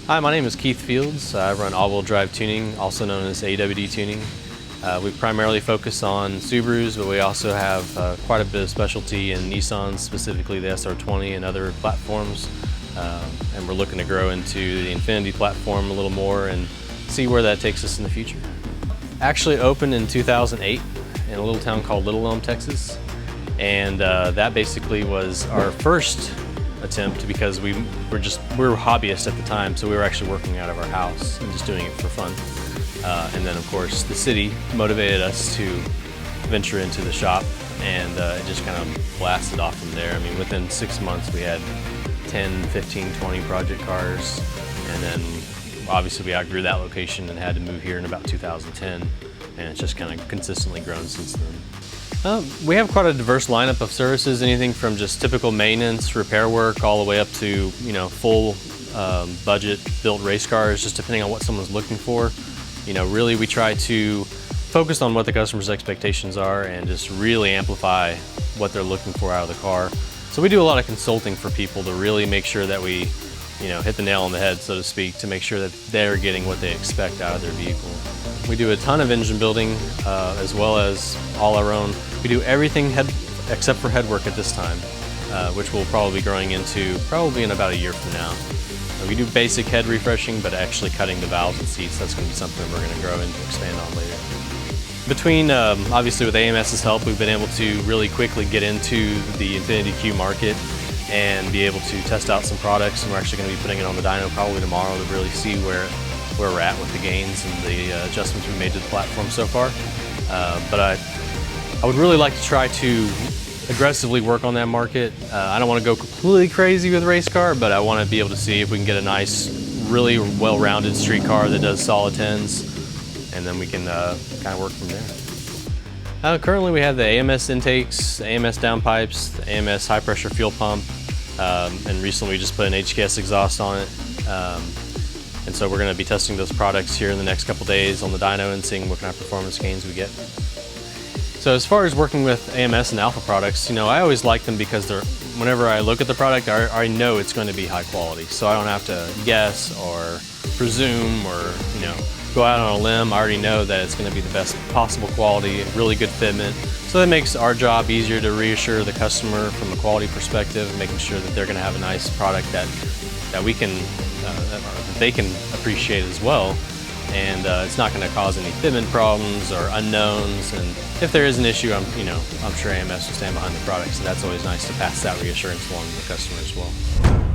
Hi, my name is Keith Fields. I run all-wheel drive tuning, also known as AWD Tuning. We primarily focus on Subarus, but we also have quite a bit of specialty in Nissans, specifically the SR20 and other platforms. And we're looking to grow into the Infinity platform a little more and see where that takes us in the future. Actually opened in 2008 in a little town called Little Elm, Texas. And that basically was our first attempt because we were hobbyists at the time, so we were actually working out of our house and just doing it for fun. And then of course the city motivated us to venture into the shop, and it just kind of blasted off from there. I mean, within 6 months we had 10, 15, 20 project cars, and then obviously we outgrew that location and had to move here in about 2010, and it's just kind of consistently grown since then. We have quite a diverse lineup of services, anything from just typical maintenance, repair work, all the way up to full budget built race cars, just depending on what someone's looking for. Really we try to focus on what the customer's expectations are and just really amplify what they're looking for out of the car. So we do a lot of consulting for people to really make sure that we hit the nail on the head, so to speak, to make sure that they're getting what they expect out of their vehicle. We do a ton of engine building as well as all our own. We do everything except for headwork at this time, which we'll probably be growing into probably in about a year from now. We do basic head refreshing, but actually cutting the valves and seats, that's going to be something we're going to grow and expand on later. Between, obviously with AMS's help, we've been able to really quickly get into the Infinity Q market and be able to test out some products, and we're actually going to be putting it on the dyno probably tomorrow to really see where we're at with the gains and the adjustments we made to the platform so far. But I would really like to try to aggressively work on that market. I don't want to go completely crazy with a race car, but I want to be able to see if we can get a nice, really well-rounded street car that does solid 10s, and then we can kind of work from there. Currently we have the AMS intakes, the AMS downpipes, the AMS high-pressure fuel pump, and recently we just put an HKS exhaust on it. And so we're going to be testing those products here in the next couple days on the dyno and seeing what kind of performance gains we get. So as far as working with AMS and Alpha products, I always like them because whenever I look at the product, I know it's going to be high quality. So I don't have to guess or presume or go out on a limb. I already know that it's going to be the best possible quality, really good fitment. So that makes our job easier to reassure the customer from a quality perspective, making sure that they're going to have a nice product that they can appreciate as well. And it's not going to cause any fitment problems or unknowns. And if there is an issue, I'm sure AMS will stand behind the product. So that's always nice to pass that reassurance along to the customer as well.